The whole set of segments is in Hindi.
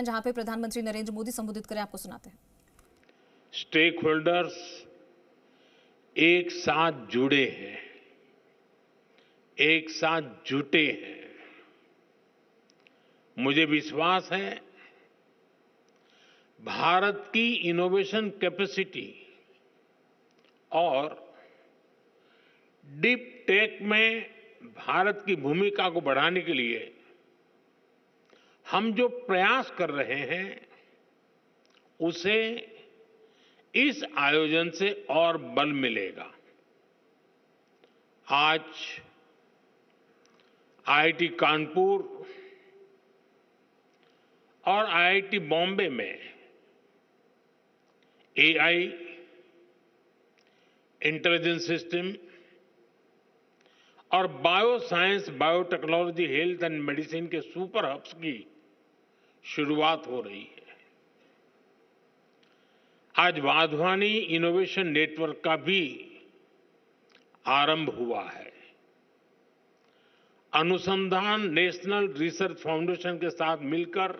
जहां पे प्रधानमंत्री नरेंद्र मोदी संबोधित करें, आपको सुनाते हैं। स्टेक होल्डर्स एक साथ जुड़े हैं, एक साथ जुटे हैं। मुझे विश्वास है भारत की इनोवेशन कैपेसिटी और डीप टेक में भारत की भूमिका को बढ़ाने के लिए हम जो प्रयास कर रहे हैं उसे इस आयोजन से और बल मिलेगा। आज आईआईटी कानपुर और आईआईटी बॉम्बे में एआई, इंटेलिजेंस सिस्टम और bio science, biotechnology, health and medicine के सुपर हब्स की शुरुआत हो रही है। आज वाधवानी इनोवेशन नेटवर्क का भी आरंभ हुआ है। अनुसंधान नेशनल रिसर्च फाउंडेशन के साथ मिलकर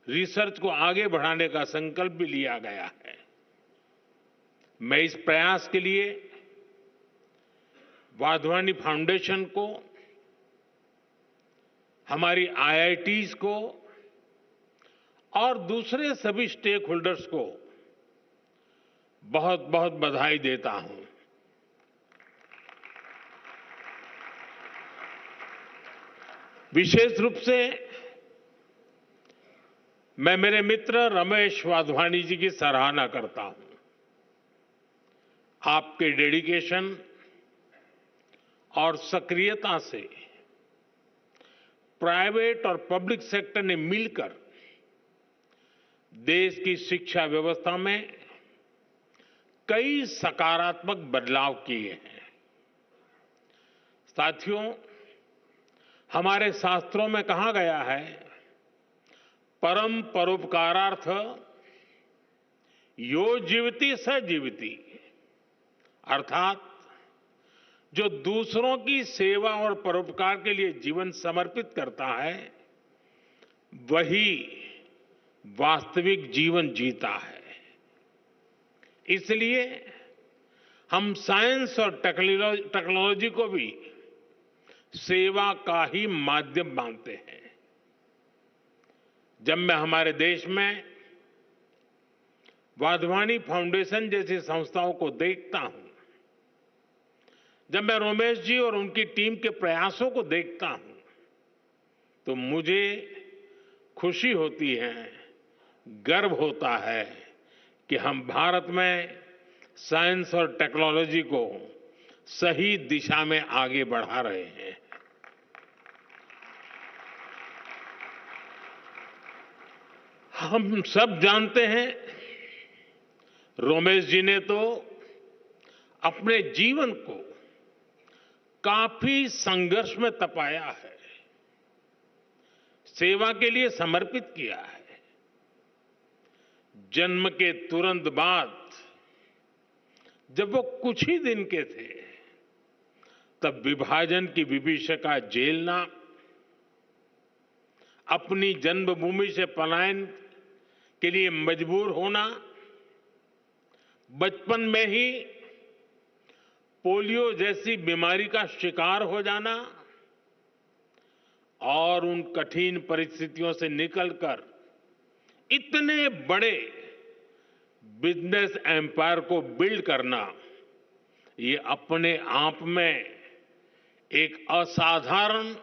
रिसर्च को आगे बढ़ाने का संकल्प भी लिया गया है। मैं इस प्रयास के लिए वाधवानी फाउंडेशन को, हमारी आईआईटीज को और दूसरे सभी स्टेक होल्डर्स को बहुत बहुत बधाई देता हूं। विशेष रूप से मैं मेरे मित्र रमेश वाधवानी जी की सराहना करता हूं। आपके डेडिकेशन और सक्रियता से प्राइवेट और पब्लिक सेक्टर ने मिलकर देश की शिक्षा व्यवस्था में कई सकारात्मक बदलाव किए हैं। साथियों, हमारे शास्त्रों में कहा गया है, परम परोपकारार्थ यो जीवति स जीवति, अर्थात जो दूसरों की सेवा और परोपकार के लिए जीवन समर्पित करता है वही वास्तविक जीवन जीता है। इसलिए हम साइंस और टेक्नोलॉजी को भी सेवा का ही माध्यम मानते हैं। जब मैं हमारे देश में वाधवानी फाउंडेशन जैसी संस्थाओं को देखता हूं, जब मैं रमेश जी और उनकी टीम के प्रयासों को देखता हूं, तो मुझे खुशी होती है, गर्व होता है कि हम भारत में साइंस और टेक्नोलॉजी को सही दिशा में आगे बढ़ा रहे हैं। हम सब जानते हैं, रमेश जी ने तो अपने जीवन को काफी संघर्ष में तपाया है, सेवा के लिए समर्पित किया है। जन्म के तुरंत बाद जब वो कुछ ही दिन के थे, तब विभाजन की विभीषिका झेलना, अपनी जन्मभूमि से पलायन के लिए मजबूर होना, बचपन में ही पोलियो जैसी बीमारी का शिकार हो जाना और उन कठिन परिस्थितियों से निकलकर इतने बड़े बिजनेस एम्पायर को बिल्ड करना, ये अपने आप में एक असाधारण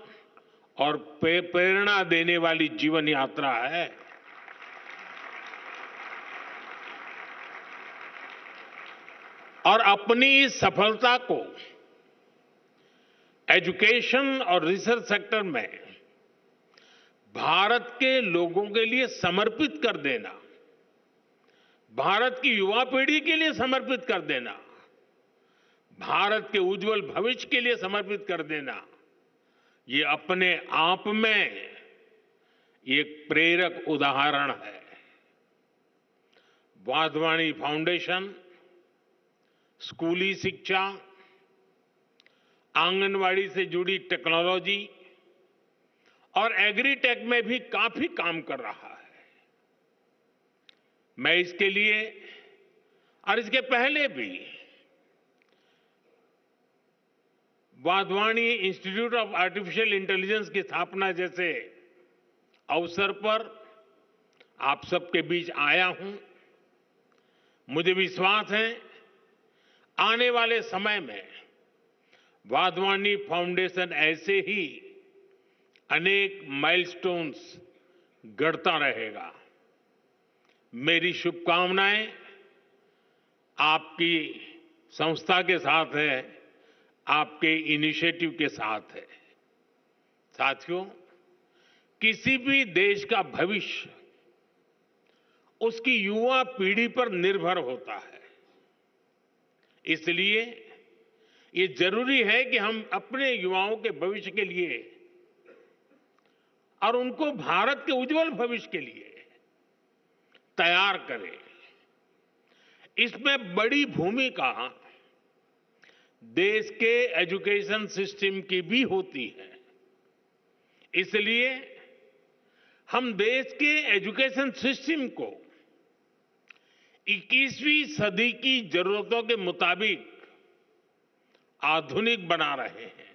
और प्रेरणा देने वाली जीवन यात्रा है। और अपनी इस सफलता को एजुकेशन और रिसर्च सेक्टर में भारत के लोगों के लिए समर्पित कर देना, भारत की युवा पीढ़ी के लिए समर्पित कर देना, भारत के उज्जवल भविष्य के लिए समर्पित कर देना, ये अपने आप में एक प्रेरक उदाहरण है। वाधवानी फाउंडेशन स्कूली शिक्षा, आंगनवाड़ी से जुड़ी टेक्नोलॉजी और एग्रीटेक में भी काफी काम कर रहा है। मैं इसके लिए और इसके पहले भी Wadhwani institute of artificial intelligence की स्थापना जैसे अवसर पर आप सबके बीच आया हूं। मुझे विश्वास है आने वाले समय में वाधवानी फाउंडेशन ऐसे ही अनेक माइलस्टोन्स गढ़ता रहेगा। मेरी शुभकामनाएं आपकी संस्था के साथ है, आपके इनिशिएटिव के साथ है। साथियों, किसी भी देश का भविष्य उसकी युवा पीढ़ी पर निर्भर होता है। इसलिए ये जरूरी है कि हम अपने युवाओं के भविष्य के लिए और उनको भारत के उज्जवल भविष्य के लिए तैयार करें। इसमें बड़ी भूमिका देश के एजुकेशन सिस्टम की भी होती है। इसलिए हम देश के एजुकेशन सिस्टम को 21वीं सदी की जरूरतों के मुताबिक आधुनिक बना रहे हैं।